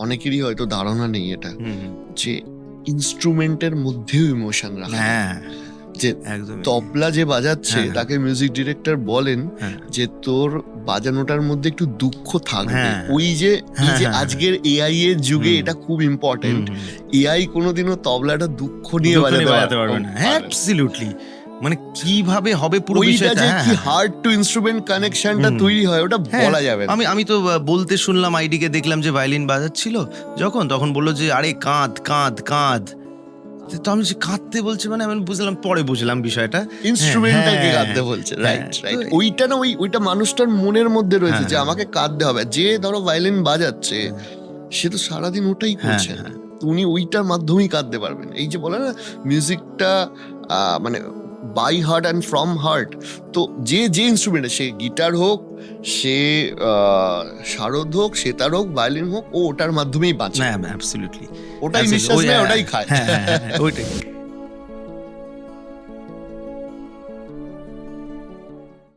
অনেকেরই হয়তো ধারণা নেই এটা, যে ইনস্ট্রুমেন্টের মধ্যেও ইমোশন রাখা। হ্যাঁ, যে একদম। তবলা যে বাজাচ্ছে হ্যাঁ। তাকে মিউজিক ডিরেক্টর বলেন যে তোর বাজানোটার মধ্যে একটু দুঃখ থাকবে। হ্যাঁ। ওই যে এই যে হ্যাঁ। আজকের এআই এর যুগে এটা খুব ইম্পর্টেন্ট। এআই কোনোদিনও তবলাটা দুঃখ নিয়ে বাজাতে পারবে না। অ্যাবসলিউটলি, মানে কিভাবে হবে পুরো ওইটা বিষয়টা। যে কি হার্ট টু ইনস্ট্রুমেন্ট কানেকশনটা তৈরি হয় ওটা বলা যাবে না। আমি তো বলতে শুনলাম, আইডিকে দেখলাম যে ভায়োলিন বাজাচ্ছিল তখন বললো যে আরে কাঁদ কাঁদ কাঁদ। তো আমি যে কাঁদতে বলছে, মানে আমি বুঝলাম, পরে বুঝলাম বিষয়টা, ইনস্ট্রুমেন্টটাকে কাঁদতে বলছে। Right right. ওইটা না, ওইটা মানুষটার মনের মধ্যে রয়েছে যে আমাকে কাঁদতে হবে। যে ধরো ভায়োলিন বাজাচ্ছে সে তো সারাদিন ওটাই করছে, উনি ওইটার মাধ্যমেই কাঁদতে পারবেন। এই যে বলে না মিউজিকটা মানে by heart and from heart. তো যে ইনস্ট্রুমেন্টে, সে গিটার হোক, সে শারদ হোক, সেতার হোক, ভায়োলিন হোক, ও ওটার মাধ্যমেই বাঁচে। অ্যাবসলিউটলি, ওটাই নিঃশ্বাস নেয়, ওটাই খায়। ওইটাই।